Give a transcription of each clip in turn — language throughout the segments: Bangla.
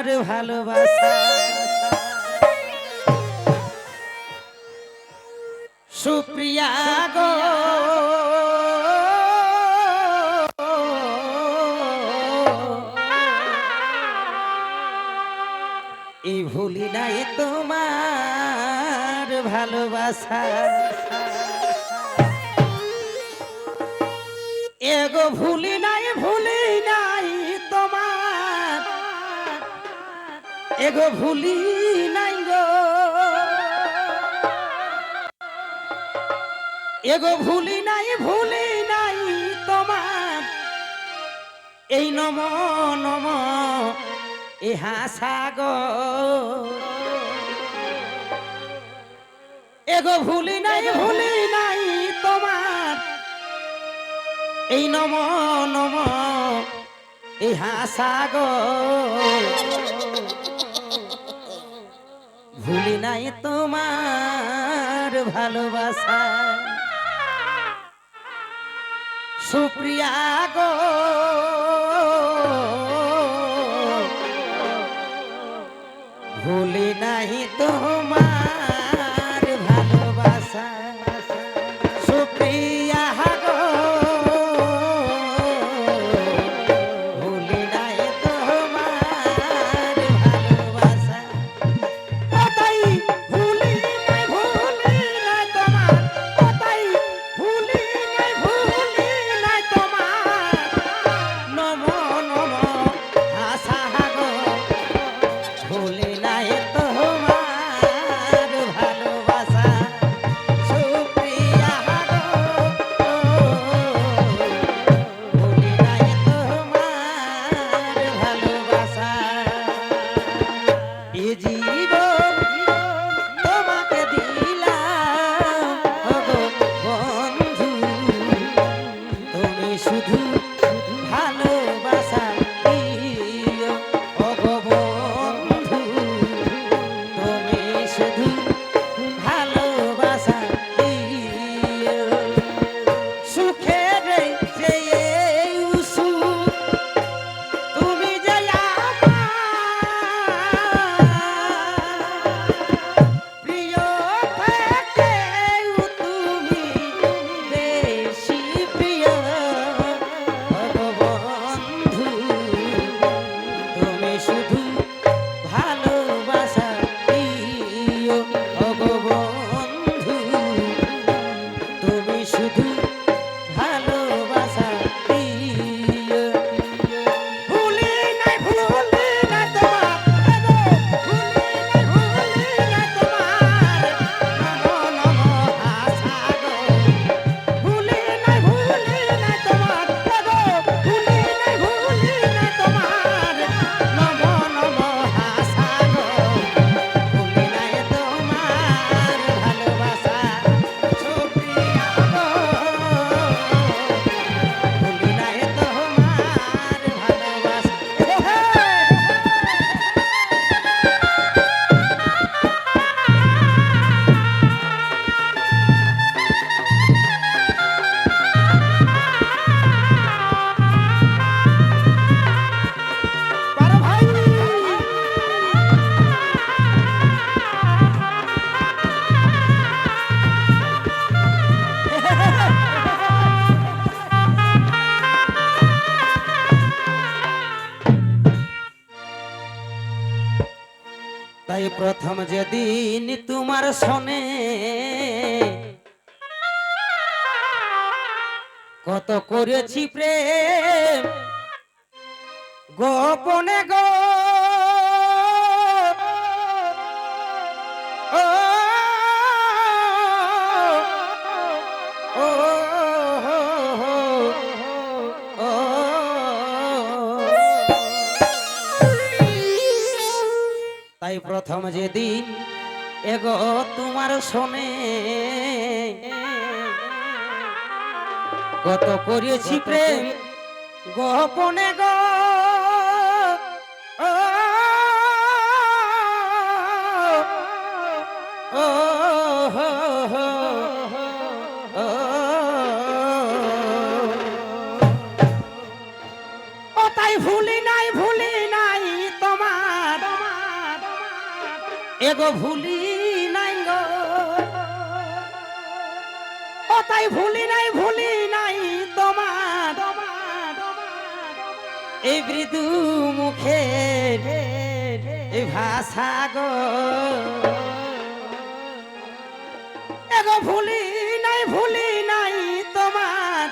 তোমার ভালোবাসা সুপ্রিয়া গো এই ভুলি নাই তোমার ভালোবাসা এগো ভুলি নাই তোমার এগো ভুলি নাই গো এগো ভুলি নাই তোমার এই নম নম ইহা সাগর এগো ভুলি নাই তোমার এই নম নম ইহা সাগর ভুলি নাই তোমার ভালোবাসা সুপ্রিয়া গো ভুলি নাই তোমার ভালোবাসা সুপ্রিয়া গো ভুলি নাই তোমার ভালোবাসা কোথায় ভুলি নাই তোমার কোথায় ভুলি নাই তোমার নম নম আশা গো ভুলি তাই প্রথম যেদিন তোমার শোনে কত করেছি প্রেম গোপনে গো ও ও তাই প্রথম যেদিন এগো তোমার শোনে কত করেছি প্রেম গোপনে গো তাই ভুলি নাই তোমার এগো ভুলি নাই গো ও তাই ভুলি নাই তোমার এই মৃদু মুখের এই ভাষা গো এগো ভুলি নাই তোমার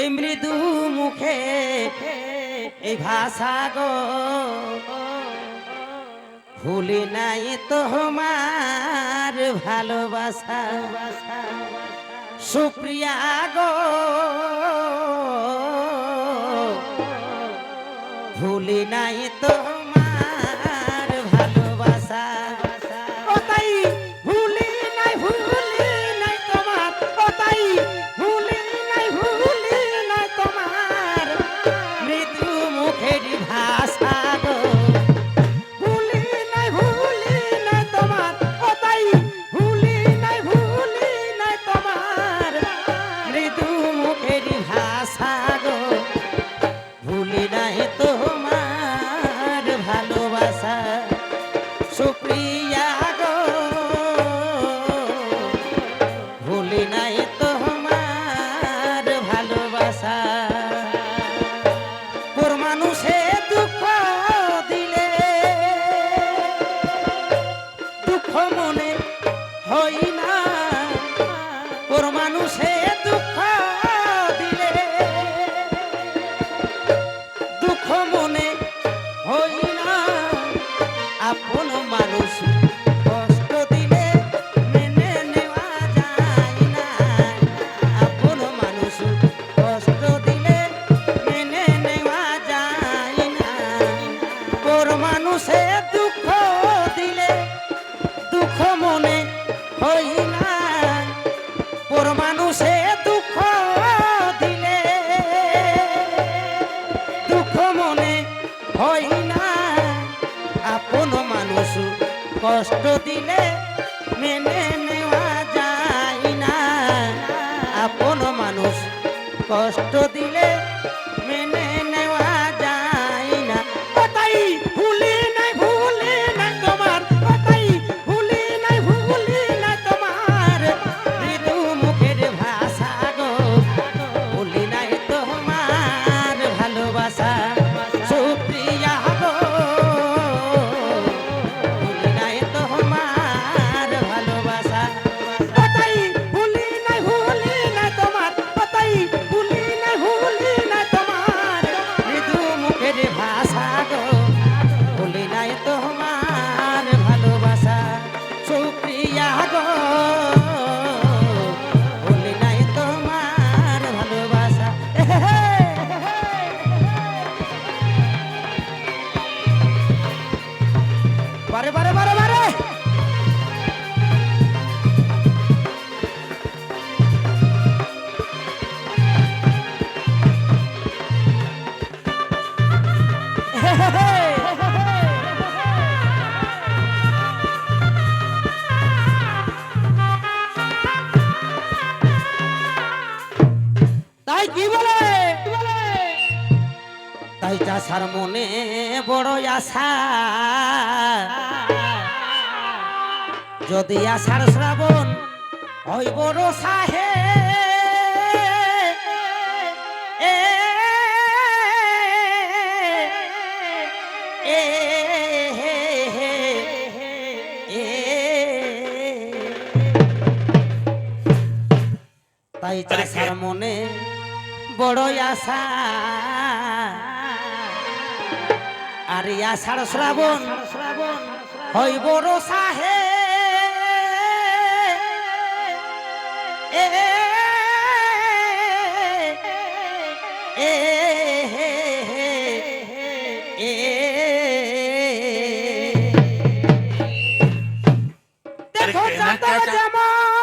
এই মৃদু মুখে এই ভাষা গো ভুলি নাই তোমার ভালোবাসা সুপ্রিয়া গো ভুলি নাই তোমার ভালোবাসা ও তাই ভুলি নাই তোমার ও তাই ভুলি নাই তোমার মৃদু মুখের ভাষা গো ভুলি নাই তোমার ও তাই ভুলি নাই তোমার মৃদু মুখের ভাষা গো ভুলি নাই তোমার ভালোবাসা সুপ্রিয়া গো ভুলি নাই তোমার ভালোবাসা পর মানুষে দুঃখ দিলে দুঃখ মনে হই না পর মানুষে দুঃখ দিলে দুঃখ মনে হই না আপন মানুষ কষ্ট দিলে মেনে নেওয়া যায় না আপন মানুষ কষ্ট দিলে মেনে নেওয়া যায় না পর মানুষে দুঃখ দিলে দুঃখ মনে হই না পর মানুষে দুঃখ দিলে দুঃখ মনে হই না আপন মানুষ কষ্ট দিলে মেনে নেওয়া যায় না আপন মানুষ কষ্ট দিলে মেনে নেওয়া যায় না ও তাই ভুলি নাই তোমার ও তাই ভুলি নাই তোমার মৃদু মুখের ভাষা গো ভুলি নাই তোমার ভালোবাসা সুপ্রিয়া গো ভুলি নাই তোমার ভালোবাসা ও তাই ভুলি নাই তোমার ও তাই ভুলি নাই তোমার মৃদু মুখের ভাষা গো ভুলি নাই তোমার ভালোবাসা সুপ্রিয়া গো ভুলি নাই তোমার ভালোবাসা বারে তাই কি বলে তাই চাষার মনে বড় আশা যদি আষাঢ় শ্রাবণ হয় বড় সাহে তাই চাষার মনে বড় আশা আর আষাঢ় শ্রাবণ হয় বড় সাহে দেখো চাঁদা যেমন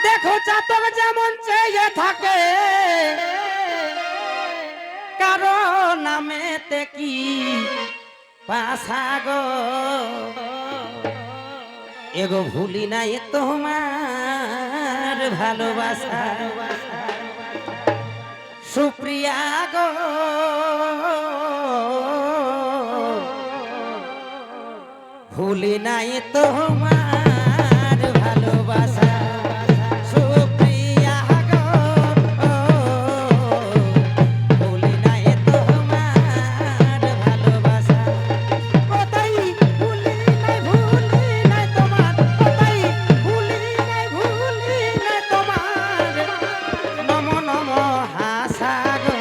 দেখো চাতক যেমন চেয়ে থাকে কারো নামেতে কি পাশা গো এগো ভুলি নাই তোমার ভালোবাসা সুপ্রিয়া গো ভুলি নাই তোমার ভালোবাসা সুপ্রিয়া গো ভুলি নাই তোমার ভালোবাসা কোথায় ভুলি নাই তোমার কোথায় ভুলি নাই তোমার নম নম হাসা গো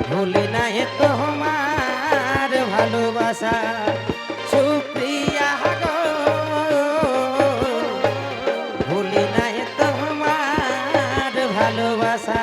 ভুলি নাই তোমার ভালোবাসা সুপ্রিয়া গো ভুলি নাই তোমার ভালোবাসা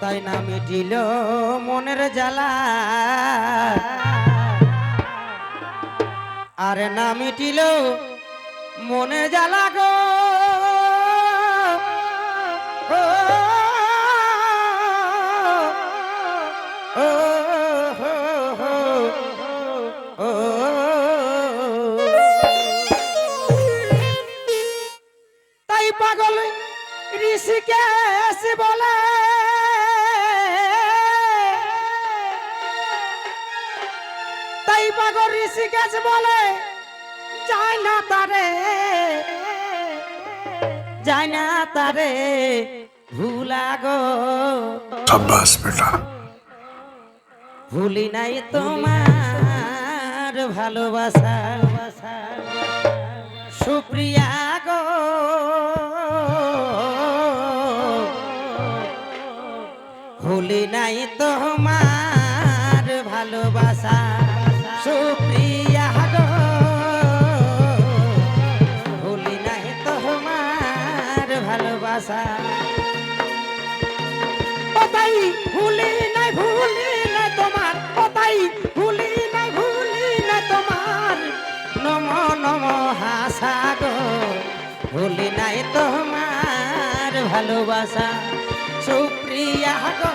তাই না মিটিল মনের জ্বালা আরে না মিটিল মনের জ্বালা গো ও, ও, ও, ও, ও, তাই পাগল ঋষিকেশ বলে তাই পাগল ঋষিকেশ বলে যায় না তারে ভুলা গো शाबाश बेटा ভুলি নাই তোমার ভালোবাসা সুপ্রিয়া গো ভুলি নাই তোমার ভালোবাসা সুপ্রিয়া গো ভুলি নাই তোমার ভালোবাসা কোথায় ভুলি নাই তোমার কোথায় ভুলি নাই তোমার নম নম হাসা গো ভুলি নাই তোমার ভালোবাসা সুপ্রিয়া গো